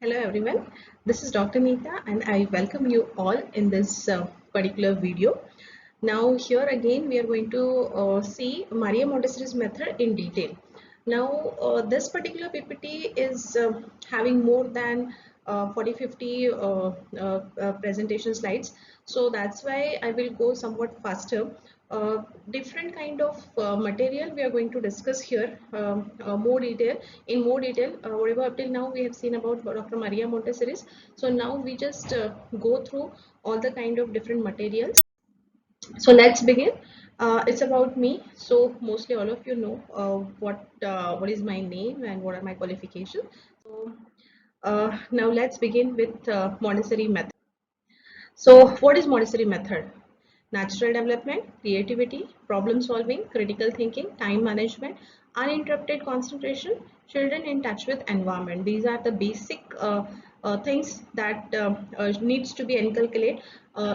Hello everyone, this is Dr. Meeta and I welcome you all in this particular video. Now here again we are going to see Maria Montessori's method in detail. Now this particular PPT is having more than 40-50 presentation slides, so that's why I will go somewhat faster. Different kind of material we are going to discuss here more detail in more detail whatever up till now we have seen about Dr. Maria Montessori's. So now we just go through all the kind of different materials. So let's begin. It's about me. So mostly all of you know what is my name and what are my qualifications. So now let's begin with Montessori method. So what is Montessori method? Natural development, creativity, problem solving, critical thinking, time management, uninterrupted concentration, children in touch with environment. These are the basic things that needs to be inculcated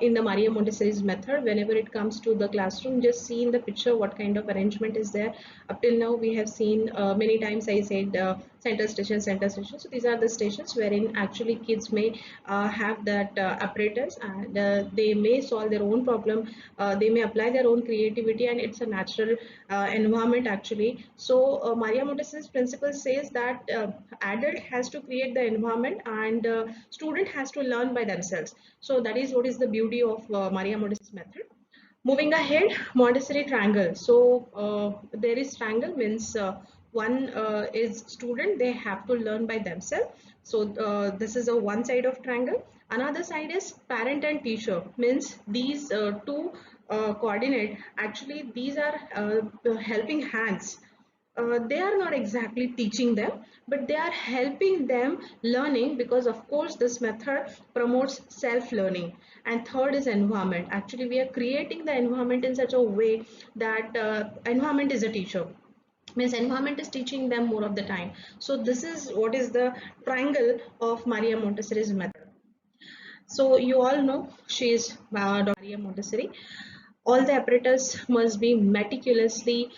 in the Maria Montessori's method. Whenever it comes to the classroom, just see in the picture what kind of arrangement is there. Up till now we have seen many times I said center station, center station. So these are the stations wherein actually kids may have that apparatus, and they may solve their own problem. They may apply their own creativity, and it's a natural environment actually. So Maria Montessori's principle says that adult has to create the environment, and student has to learn by themselves. So that is what is the beauty of Maria Montessori's method. Moving ahead, Montessori triangle. So there is triangle means one is student, they have to learn by themselves. So this is a one side of triangle. Another side is parent and teacher, means these two coordinate. Actually, these are helping hands. They are not exactly teaching them, but they are helping them learning, because of course this method promotes self-learning. And third is environment. Actually we are creating the environment in such a way that environment is a teacher, means environment is teaching them more of the time. So this is what is the triangle of Maria Montessori's method. So you all know she is Dr. Maria Montessori. All the apparatus must be meticulously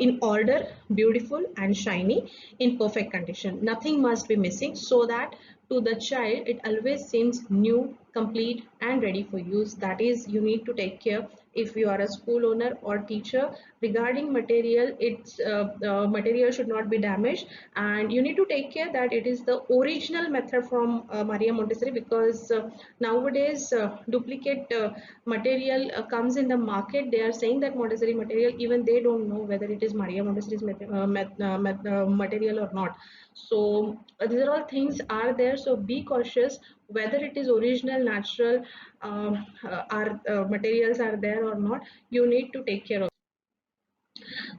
in order, beautiful and shiny, in perfect condition. Nothing must be missing, so that to the child it always seems new, complete and ready for use. That is, you need to take care if you are a school owner or teacher regarding material. Its material should not be damaged, and you need to take care that it is the original method from Maria Montessori, because nowadays duplicate material comes in the market. They are saying that Montessori material, even they don't know whether it is Maria Montessori's material or not. So these are all things are there, so be cautious whether it is original, natural, are materials are there or not. You need to take care of.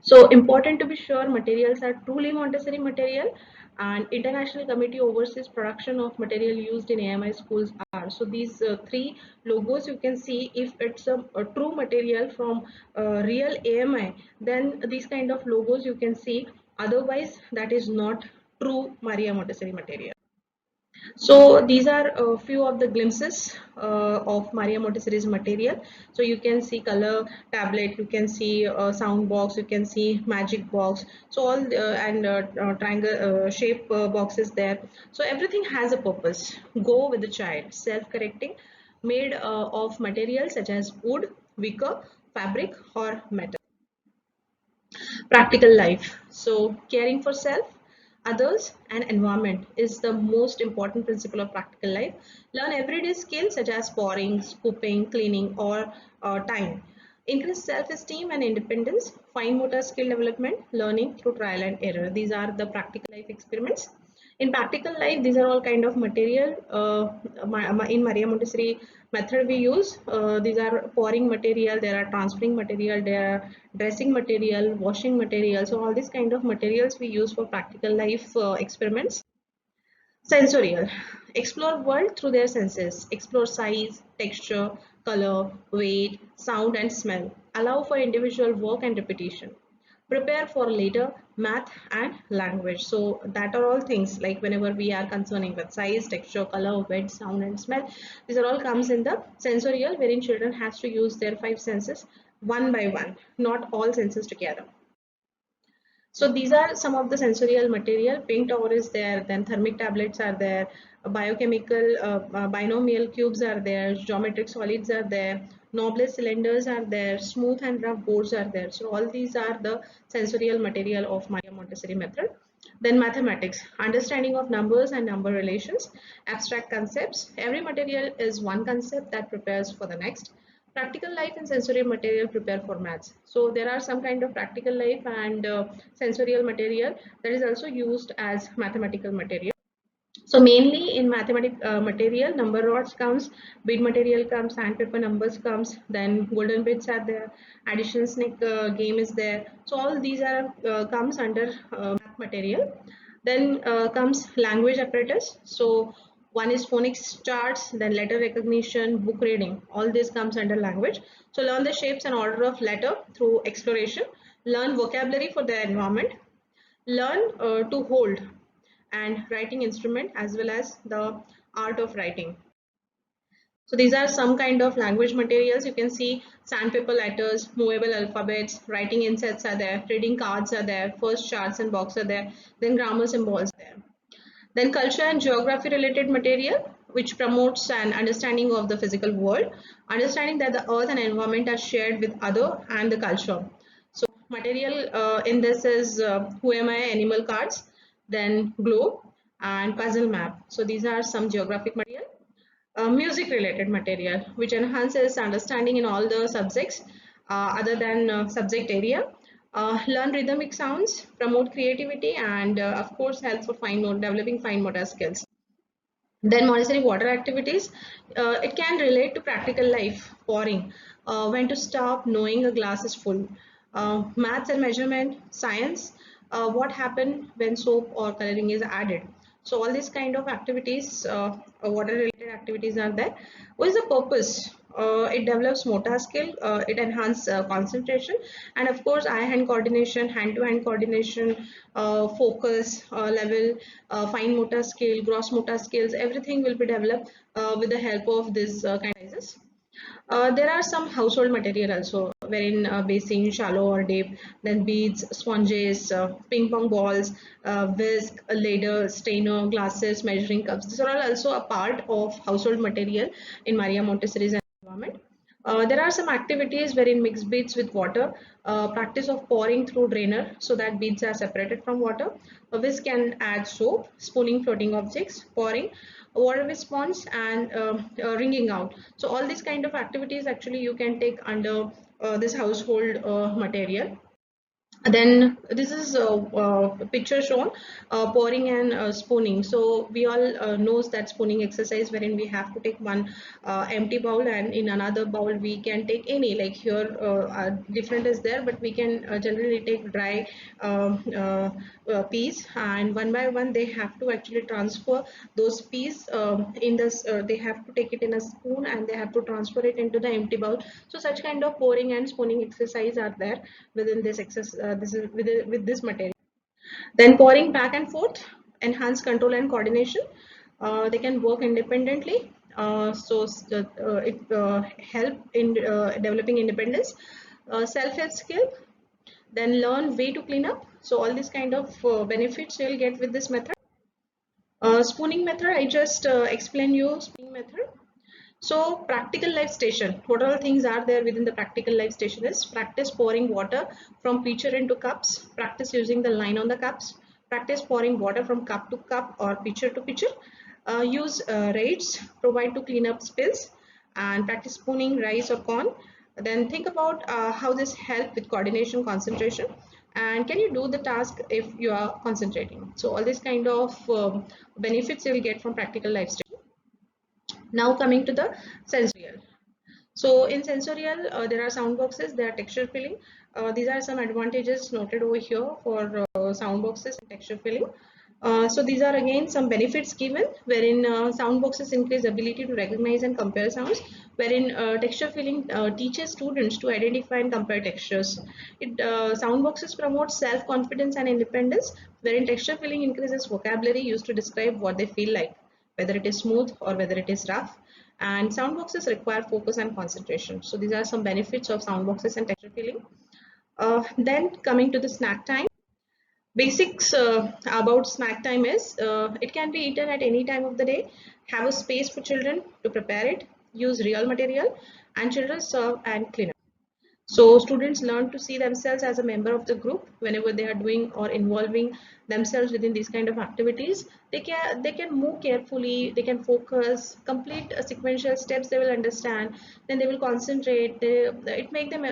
So important to be sure materials are truly Montessori material, and International Committee oversees production of material used in AMI schools are. So these three logos you can see, if it's a true material from real AMI, then these kind of logos you can see. Otherwise, that is not true Maria Montessori material. So these are a few of the glimpses of Maria Montessori's material. So you can see color tablet, you can see sound box, you can see magic box. So all and triangle shape boxes there. So everything has a purpose. Go with the child. Self-correcting, made of materials such as wood, wicker, fabric or metal. Practical life. So caring for self, others and environment is the most important principle of practical life. Learn everyday skills such as pouring, scooping, cleaning or time. Increase self-esteem and independence. Fine motor skill development, learning through trial and error. These are the practical life experiments. In practical life, these are all kind of material in Maria Montessori method we use. These are pouring material, there are transferring material, there are dressing material, washing material. So all these kind of materials we use for practical life experiments. Sensorial. Explore world through their senses. Explore size, texture, color, weight, sound and smell. Allow for individual work and repetition. Prepare for later math and language. So that are all things like whenever we are concerning with size, texture, color, weight, sound and smell. These are all comes in the sensorial, wherein children has to use their five senses one by one, not all senses together. So these are some of the sensorial material. Pink tower is there, then thermic tablets are there, biochemical binomial cubes are there, geometric solids are there, knobless cylinders are there, smooth and rough boards are there. So all these are the sensorial material of Maria Montessori method. Then mathematics, understanding of numbers and number relations, abstract concepts. Every material is one concept that prepares for the next. Practical life and sensorial material prepare for maths. So there are some kind of practical life and sensorial material that is also used as mathematical material. So mainly in mathematic material, number rods comes, bead material comes, sandpaper numbers comes, then golden bits are there, addition snake game is there. So all these are comes under math material. Then comes language apparatus. So one is phonics charts, then letter recognition, book reading. All this comes under language. So learn the shapes and order of letter through exploration. Learn vocabulary for the environment. Learn to hold and writing instrument as well as the art of writing. So these are some kind of language materials. You can see sandpaper letters, movable alphabets, writing insets are there, reading cards are there, first charts and box are there, then grammar symbols are there. Then culture and geography related material, which promotes an understanding of the physical world, understanding that the earth and environment are shared with other and the culture. So material in this is who am I animal cards, then globe and puzzle map. So these are some geographic material. Music related material, which enhances understanding in all the subjects other than subject area. Learn rhythmic sounds, promote creativity, and of course help for developing fine motor skills. Then monitoring water activities. It can relate to practical life, pouring, when to stop, knowing a glass is full. Maths and measurement, science, what happened when soap or coloring is added. So all these kind of activities, water related activities are there. What is the purpose? It develops motor skill, it enhances concentration, and of course eye hand coordination, hand to hand coordination, focus level, fine motor skill, gross motor skills, everything will be developed with the help of this kind of exercises. There are some household material also, wherein basin, shallow or deep, then beads, sponges, ping pong balls, whisk, a ladle, strainer, glasses, measuring cups. These are all also a part of household material in Maria Montessori's environment. There are some activities wherein mix beads with water, practice of pouring through drainer so that beads are separated from water. Whisk can add soap, spooning floating objects, pouring, water with sponge, and wringing out. So all these kind of activities actually you can take under this household material. Then this is a picture shown, pouring and spooning. So we all knows that spooning exercise, wherein we have to take one empty bowl and in another bowl we can take any, like here different is there, but we can generally take dry peas, and one by one they have to actually transfer those peas in this, they have to take it in a spoon and they have to transfer it into the empty bowl. So such kind of pouring and spooning exercise are there within this exercise, this is with this material. Then pouring back and forth, enhance control and coordination. They can work independently. It help in developing independence. Self-help skill. Then learn way to clean up. So all these kind of benefits you'll get with this method. Spooning method, I just explain you spooning method. So practical life station, what all things are there within the practical life station is practice pouring water from pitcher into cups, practice using the line on the cups, practice pouring water from cup to cup or pitcher to pitcher, use raids, provide to clean up spills, and practice spooning rice or corn. Then think about how this help with coordination, concentration, and can you do the task if you are concentrating. So all these kind of benefits you will get from practical life station. Now coming to the sensorial. So in sensorial, there are sound boxes, there are texture filling. These are some advantages noted over here for sound boxes and texture filling. So these are again some benefits given, wherein sound boxes increase ability to recognize and compare sounds, wherein texture filling teaches students to identify and compare textures. Sound boxes promote self-confidence and independence, wherein texture filling increases vocabulary used to describe what they feel like, whether it is smooth or whether it is rough. And sound boxes require focus and concentration. So these are some benefits of sound boxes and texture filling. Then coming to the snack time. Basics about snack time is it can be eaten at any time of the day, have a space for children to prepare it, use real material, and children serve and clean up. So students learn to see themselves as a member of the group whenever they are doing or involving themselves within these kind of activities. They can move carefully, they can focus, complete sequential steps. They will understand. Then they will concentrate. It make them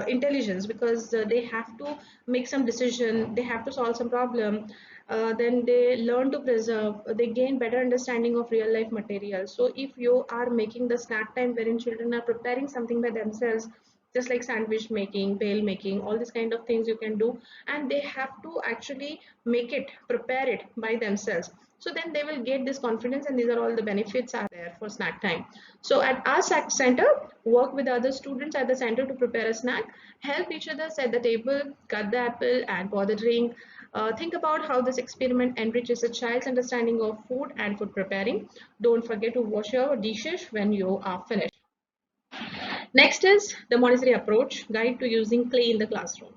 intelligence because they have to make some decision. They have to solve some problem. Then they learn to preserve. They gain better understanding of real life material. So if you are making the snack time wherein children are preparing something by themselves, just like sandwich making, bale making, all these kind of things you can do, and they have to actually make it, prepare it by themselves. So then they will get this confidence, and these are all the benefits are there for snack time. So at our center, work with other students at the center to prepare a snack, help each other set the table, cut the apple and pour the drink. Think about how this experiment enriches a child's understanding of food and food preparing. Don't forget to wash your dishes when you are finished. Next is the Montessori approach, guide to using clay in the classroom.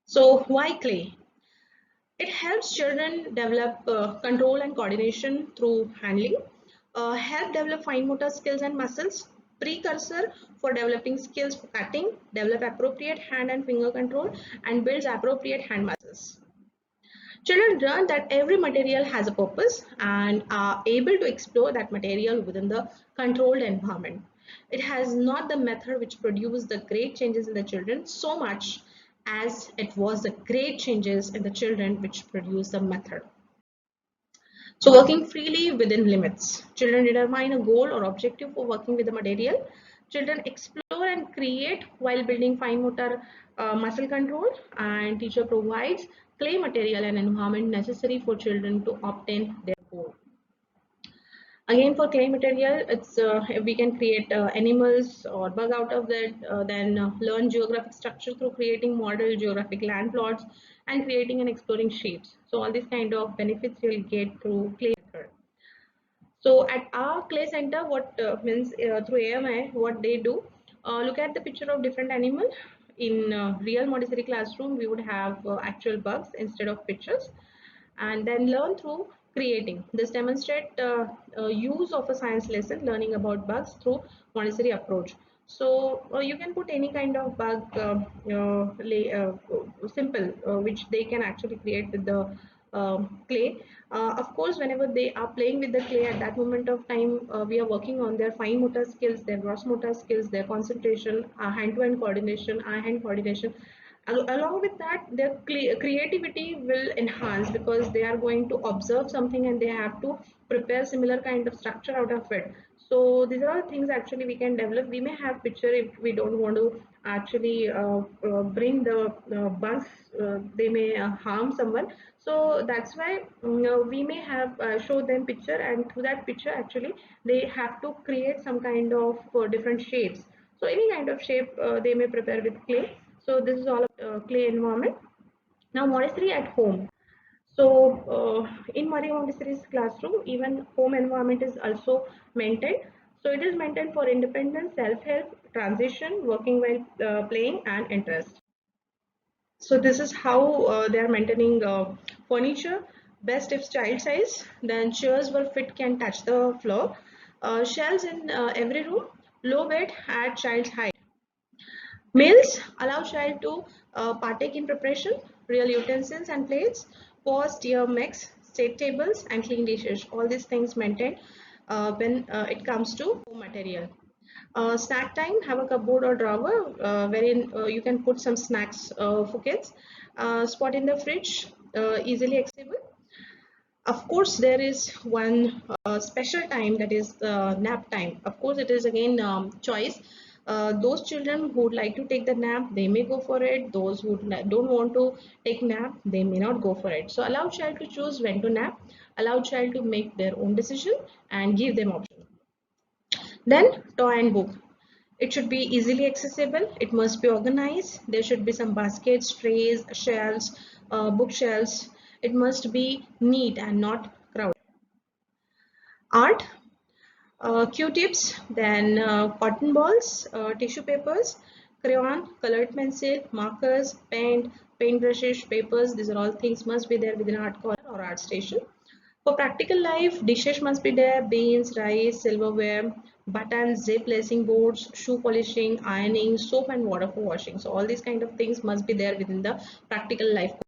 So why clay? It helps children develop control and coordination through handling, help develop fine motor skills and muscles, precursor for developing skills for cutting, develop appropriate hand and finger control, and builds appropriate hand muscles. Children learn that every material has a purpose and are able to explore that material within the controlled environment. It has not the method which produced the great changes in the children so much as it was the great changes in the children which produced the method. So working freely within limits. Children determine a goal or objective for working with the material. Children explore and create while building fine motor muscle control, and teacher provides clay material and environment necessary for children to obtain their goal. Again, for clay material, it's we can create animals or bug out of that, then learn geographic structure through creating model geographic land plots and creating and exploring shapes. So all these kind of benefits you'll get through clay method. So at our clay center, what means through AMI, what they do, look at the picture of different animal. In real Montessori classroom, we would have actual bugs instead of pictures, and then learn through creating. This demonstrate use of a science lesson, learning about bugs through Montessori approach. So you can put any kind of bug, simple, which they can actually create with the clay. Of course, whenever they are playing with the clay at that moment of time, we are working on their fine motor skills, their gross motor skills, their concentration, hand-to-hand coordination, eye-hand coordination. Along with that, their creativity will enhance because they are going to observe something and they have to prepare similar kind of structure out of it. So these are all things actually we can develop. We may have picture if we don't want to actually bring the bugs, they may harm someone. So that's why we may have show them picture, and through that picture actually they have to create some kind of different shapes. So any kind of shape they may prepare with clay. So this is all clay environment. Now Montessori at home. So in Maria Montessori's classroom, even home environment is also maintained. So it is maintained for independence, self-help, transition, working while playing, and interest. So this is how they are maintaining furniture. Best if child size. Then chairs were fit can touch the floor. Shelves in every room. Low bed at child's height. Meals allow child to partake in preparation, real utensils and plates, pour, stir, mix, state tables, and clean dishes. All these things maintained when it comes to home material. Snack time, have a cupboard or drawer wherein you can put some snacks for kids. Spot in the fridge, easily accessible. Of course, there is one special time, that is nap time. Of course, it is again choice. Those children who would like to take the nap, they may go for it. Those who don't want to take nap, they may not go for it. So allow child to choose when to nap. Allow child to make their own decision and give them option. Then toy and book. It should be easily accessible. It must be organized. There should be some baskets, trays, shelves, bookshelves. It must be neat and not crowded. Art, Q-tips, then cotton balls, tissue papers, crayon, colored pencil, markers, pen, paint brushes, papers, these are all things must be there within art corner or art station. For practical life, dishes must be there, beans, rice, silverware, buttons, zip lacing boards, shoe polishing, ironing, soap and water for washing. So all these kind of things must be there within the practical life.